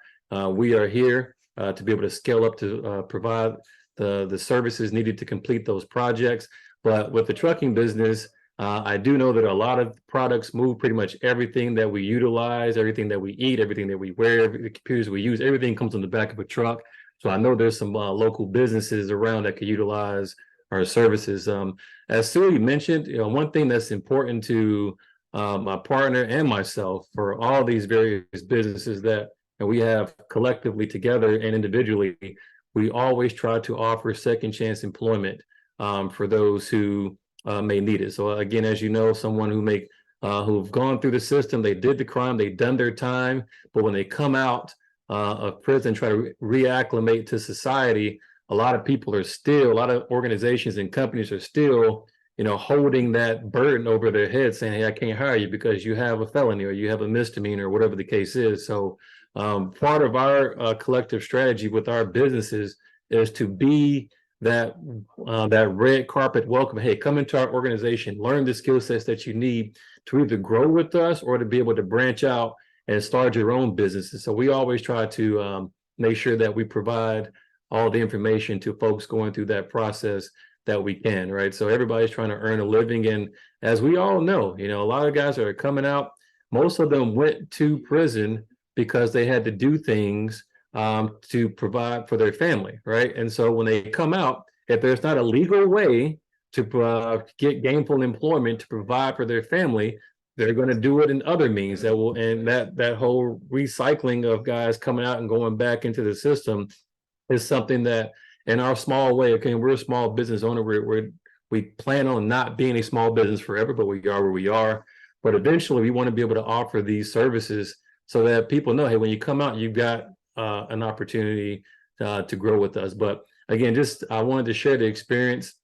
we are here to be able to scale up to provide the services needed to complete those projects. But with the trucking business, I do know that a lot of products move. Pretty much everything that we utilize, everything that we eat, everything that we wear, the computers we use, everything comes on the back of a truck. So I know there's some local businesses around that could utilize our services. As Sue mentioned, one thing that's important to my partner and myself for all these various businesses that we have collectively together and individually, we always try to offer second chance employment for those who may need it. So again, as you know, someone who've gone through the system, they did the crime, they've done their time, but when they come out of prison, try to reacclimate to society, a lot of organizations and companies are still, holding that burden over their head, saying, hey, I can't hire you because you have a felony or you have a misdemeanor or whatever the case is. So part of our collective strategy with our businesses is to be that red carpet welcome. Hey, come into our organization, learn the skill sets that you need to either grow with us or to be able to branch out and start your own businesses. So we always try to make sure that we provide all the information to folks going through that process that we can, right? So everybody's trying to earn a living. And as we all know, a lot of guys that are coming out, most of them went to prison because they had to do things to provide for their family, right? And so when they come out, if there's not a legal way to get gainful employment to provide for their family, they're going to do it in other means that whole recycling of guys coming out and going back into the system is something that in our small way, okay, we're a small business owner, we plan on not being a small business forever, but we are where we are. But eventually we want to be able to offer these services so that people know, hey, when you come out, you've got an opportunity to grow with us. But again, I wanted to share the experience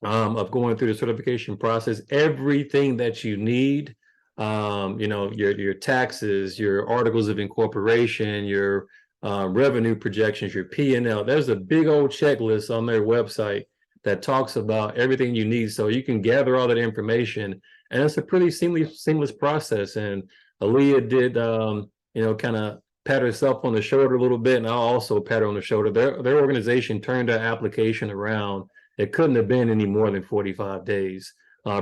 of going through the certification process. Everything that you need, your taxes, your articles of incorporation, your revenue projections, your P&L. There's a big old checklist on their website that talks about everything you need, so you can gather all that information, and it's a pretty seamless process. And Alea did, kind of pat herself on the shoulder a little bit, and I'll also pat her on the shoulder. Their organization turned their application around. It couldn't have been any more than 45 days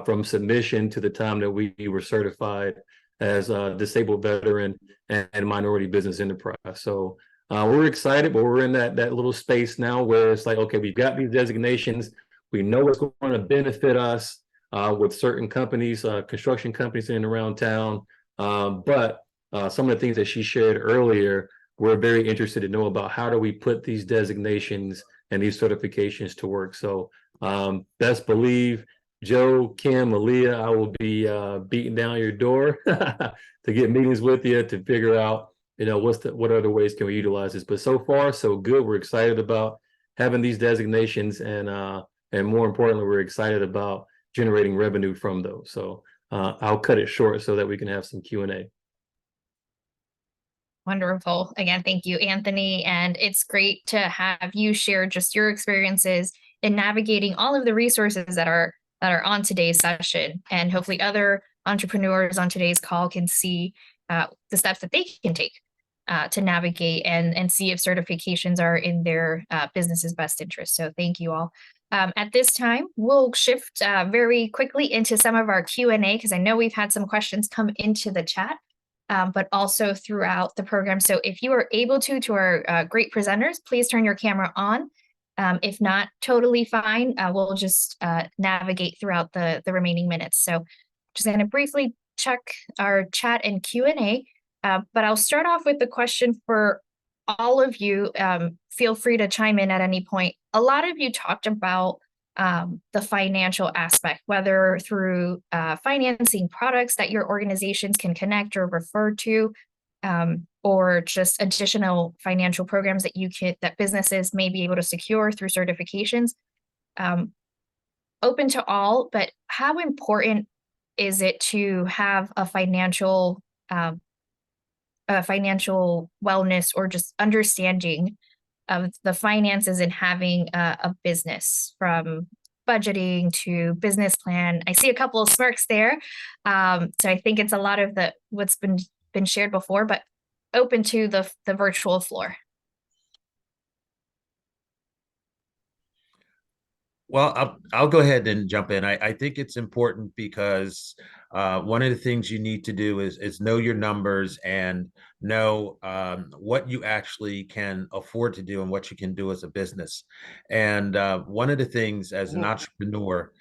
from submission to the time that we were certified as a disabled veteran and minority business enterprise. So we're excited, but we're in that little space now where it's like, okay, we've got these designations. We know it's going to benefit us with certain companies, construction companies in and around town. But some of the things that she shared earlier, we're very interested to know about how do we put these designations and these certifications to work. So best believe, Joe, Kim, Alea, I will be beating down your door to get meetings with you to figure out, what other ways can we utilize this. But so far, so good. We're excited about having these designations, and more importantly, we're excited about generating revenue from those. So I'll cut it short so that we can have some Q&A. Wonderful. Again, thank you, Anthony. And it's great to have you share just your experiences in navigating all of the resources that are on today's session. And hopefully other entrepreneurs on today's call can see the steps that they can take to navigate and see if certifications are in their business's best interest. So thank you all. At this time, we'll shift very quickly into some of our Q&A, because I know we've had some questions come into the chat, but also throughout the program. So if you are able to our great presenters, please turn your camera on. If not, totally fine. We'll just navigate throughout the remaining minutes. So just going to briefly check our chat and Q&A, but I'll start off with the question for all of you. Feel free to chime in at any point. A lot of you talked about the financial aspect, whether through financing products that your organizations can connect or refer to, or just additional financial programs that that businesses may be able to secure through certifications. open to all, but how important is it to have a financial wellness or just understanding of the finances and having a business, from budgeting to business plan? I see a couple of smirks there. So I think it's a lot of what's been shared before, but open to the virtual floor. Well, I'll go ahead and jump in. I think it's important because one of the things you need to do is know your numbers and know what you actually can afford to do and what you can do as a business. And one of the things as an entrepreneur,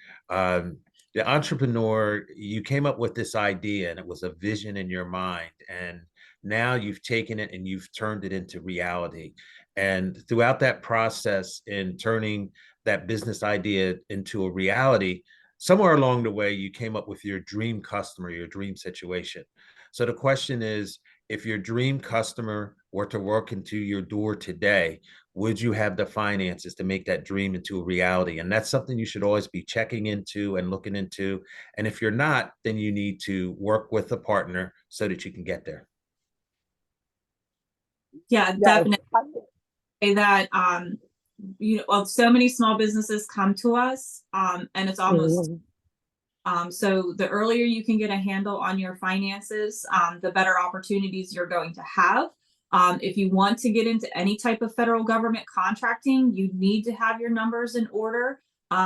you came up with this idea and it was a vision in your mind. And now you've taken it and you've turned it into reality. And throughout that process in turning that business idea into a reality, somewhere along the way, you came up with your dream customer, your dream situation. So the question is, if your dream customer were to walk into your door today, would you have the finances to make that dream into a reality? And that's something you should always be checking into and looking into. And if you're not, then you need to work with a partner so that you can get there. Yeah, definitely. That so many small businesses come to us, and it's almost so the earlier you can get a handle on your finances, the better opportunities you're going to have. If you want to get into any type of federal government contracting, you need to have your numbers in order.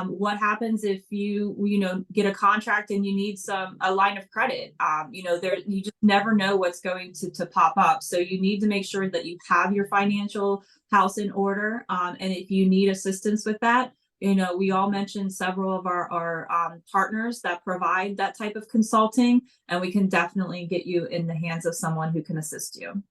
What happens if you get a contract and you need a line of credit? You just never know what's going to pop up. So you need to make sure that you have your financial house in order. And if you need assistance with that, we all mentioned several of our partners that provide that type of consulting, and we can definitely get you in the hands of someone who can assist you.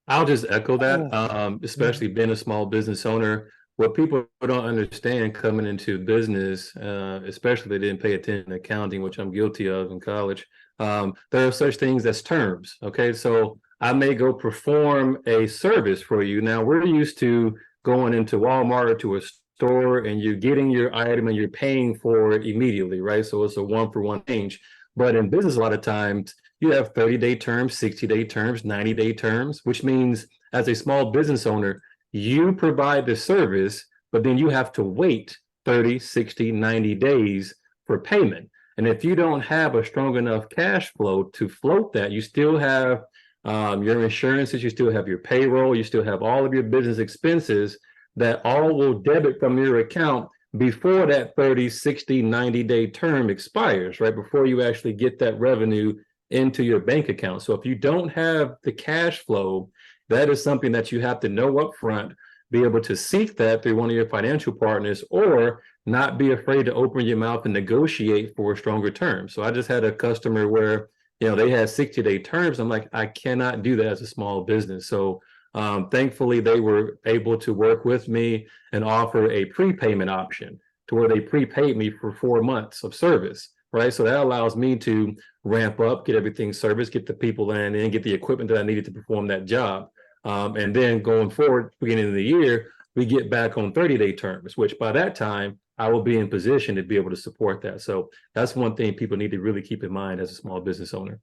I'll just echo that, especially being a small business owner. What people don't understand coming into business, especially if they didn't pay attention to accounting, which I'm guilty of in college, there are such things as terms. Okay, so I may go perform a service for you. Now, we're used to going into Walmart or to a store and you're getting your item and you're paying for it immediately, right? So it's a one-for-one change. But in business, a lot of times you have 30-day terms, 60-day terms, 90-day terms, which means as a small business owner, you provide the service, but then you have to wait 30, 60, 90 days for payment. And if you don't have a strong enough cash flow to float that, you still have your insurances, you still have your payroll, you still have all of your business expenses that all will debit from your account before that 30, 60, 90-day term expires, right? Before you actually get that revenue into your bank account. So if you don't have the cash flow, that is something that you have to know up front, be able to seek that through one of your financial partners, or not be afraid to open your mouth and negotiate for a stronger term. So I just had a customer where, they had 60-day terms. I'm like, I cannot do that as a small business. So thankfully, they were able to work with me and offer a prepayment option to where they prepaid me for 4 months of service, right? So that allows me to ramp up, get everything serviced, get the people in, and get the equipment that I needed to perform that job. And then going forward, beginning of the year, we get back on 30-day terms, which by that time, I will be in position to be able to support that. So that's one thing people need to really keep in mind as a small business owner.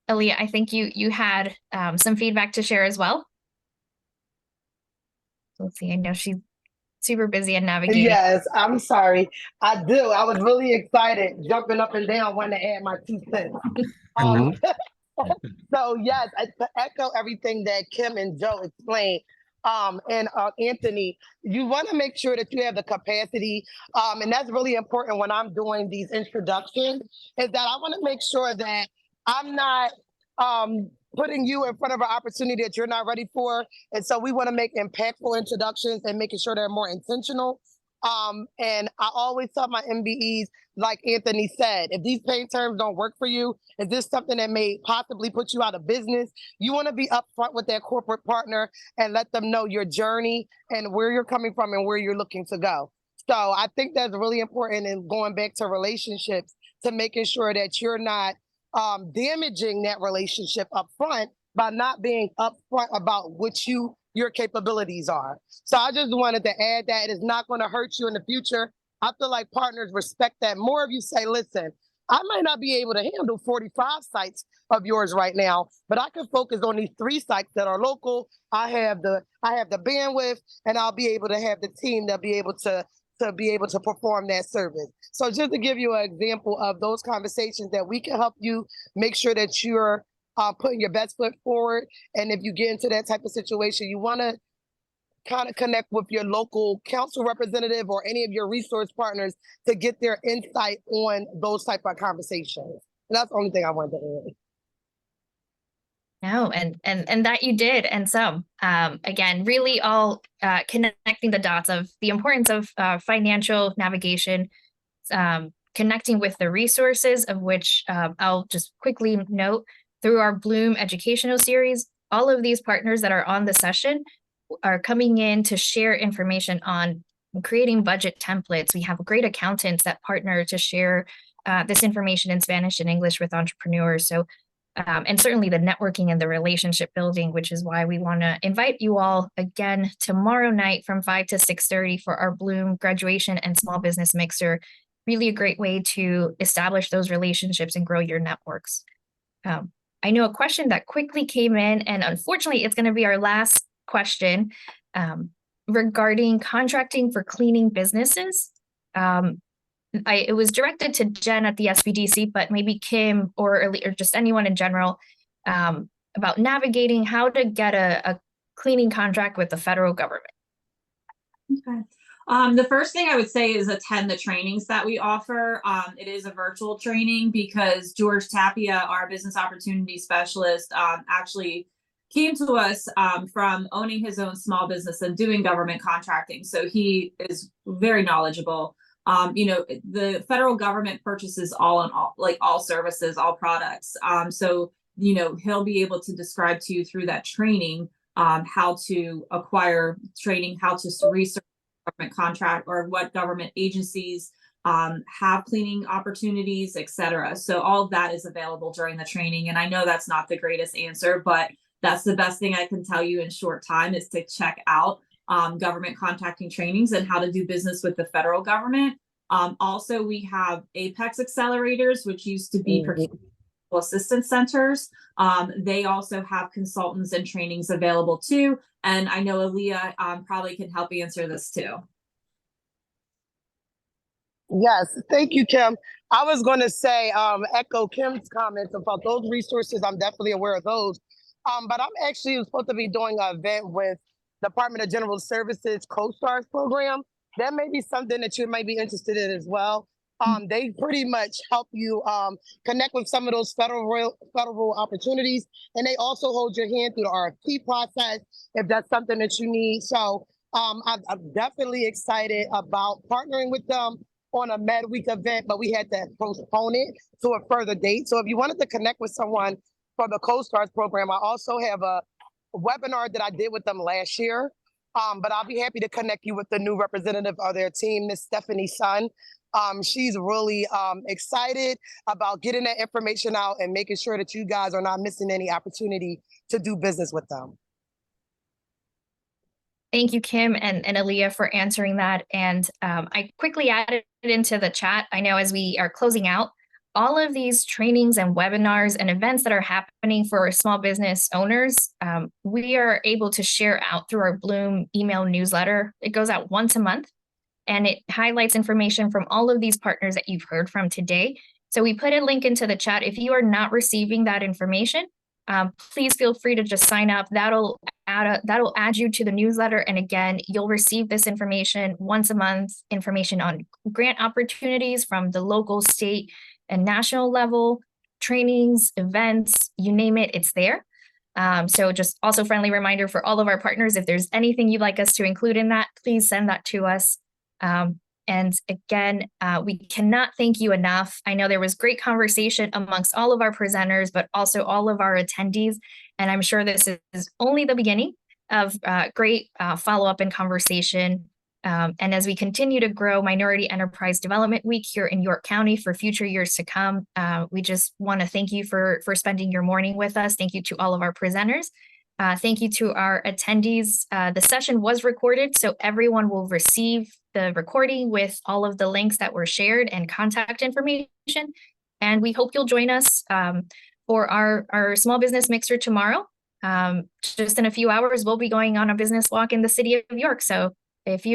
Alea, I think you had some feedback to share as well. Let's see, I know she's super busy and navigating. Yes, I'm sorry. I do. I was really excited, jumping up and down, wanting to add my 2 cents. So yes, to echo everything that Kim and Joe explained, and Anthony, you want to make sure that you have the capacity, and that's really important when I'm doing these introductions, is that I want to make sure that I'm not putting you in front of an opportunity that you're not ready for. And so we want to make impactful introductions and making sure they're more intentional. And I always tell my MBEs, like Anthony said, if these pay terms don't work for you, is this something that may possibly put you out of business? You want to be upfront with that corporate partner and let them know your journey and where you're coming from and where you're looking to go. So I think that's really important in going back to relationships, to making sure that you're not damaging that relationship up front by not being upfront about what your capabilities are. So I just wanted to add that it's not going to hurt you in the future. I feel like partners respect that. More of you say, listen, I might not be able to handle 45 sites of yours right now, but I can focus on these 3 sites that are local. I have the bandwidth, and I'll be able to have the team that'll be able to perform that service. So just to give you an example of those conversations that we can help you make sure that you're putting your best foot forward. And if you get into that type of situation, you want to kind of connect with your local council representative or any of your resource partners to get their insight on those type of conversations. And that's the only thing I wanted to add. No, and that you did, and some. Again, really all connecting the dots of the importance of financial navigation, connecting with the resources, of which I'll just quickly note through our Bloom educational series, all of these partners that are on the session are coming in to share information on creating budget templates. We have great accountants that partner to share this information in Spanish and English with entrepreneurs. So, and certainly the networking and the relationship building, which is why we want to invite you all again tomorrow night from 5 to 6:30 for our Bloom graduation and small business mixer. Really a great way to establish those relationships and grow your networks. I know a question that quickly came in, and unfortunately it's going to be our last question regarding contracting for cleaning businesses. It was directed to Jen at the SBDC, but maybe Kim or just anyone in general about navigating how to get a cleaning contract with the federal government. Okay. The first thing I would say is attend the trainings that we offer. It is a virtual training because George Tapia, our business opportunity specialist, actually came to us from owning his own small business and doing government contracting. So he is very knowledgeable. The federal government purchases all services, all products. So, he'll be able to describe to you through that training how to acquire training, how to research government contract or what government agencies have cleaning opportunities, et cetera. So all of that is available during the training. And I know that's not the greatest answer, but that's the best thing I can tell you in short time is to check out government contracting trainings and how to do business with the federal government. Also, we have Apex accelerators, which used to be procurement assistance centers. They also have consultants and trainings available too. And I know Alea probably can help answer this too. Yes, thank you, Kim. I was going to say, echo Kim's comments about those resources. I'm definitely aware of those. But I'm actually supposed to be doing an event with Department of General Services Co-Stars program. That may be something that you might be interested in as well. They pretty much help you connect with some of those federal opportunities, and they also hold your hand through the RFP process if that's something that you need. So I'm definitely excited about partnering with them on a midweek event, but we had to postpone it to a further date. So if you wanted to connect with someone from the Co-Stars program, I also have a webinar that I did with them last year. But I'll be happy to connect you with the new representative of their team, Miss Stephanie Sun. She's really excited about getting that information out and making sure that you guys are not missing any opportunity to do business with them. Thank you, Kim and Alea, for answering that. And I quickly added it into the chat. I know as we are closing out, all of these trainings and webinars and events that are happening for small business owners, we are able to share out through our Bloom email newsletter. It goes out once a month, and it highlights information from all of these partners that you've heard from today. So we put a link into the chat. If you are not receiving that information, please feel free to just sign up. That'll add you to the newsletter. And again, you'll receive this information once a month, information on grant opportunities from the local, state, and national level, trainings, events, you name it, it's there. So just also friendly reminder for all of our partners, if there's anything you'd like us to include in that, please send that to us. And again, we cannot thank you enough. I know there was great conversation amongst all of our presenters, but also all of our attendees. And I'm sure this is only the beginning of great follow-up and conversation. And as we continue to grow Minority Enterprise Development Week here in York County for future years to come, we just want to thank you for spending your morning with us. Thank you to all of our presenters. Thank you to our attendees. The session was recorded, so everyone will receive the recording with all of the links that were shared and contact information. And we hope you'll join us for our small business mixer tomorrow. Just in a few hours, we'll be going on a business walk in the city of York. So if you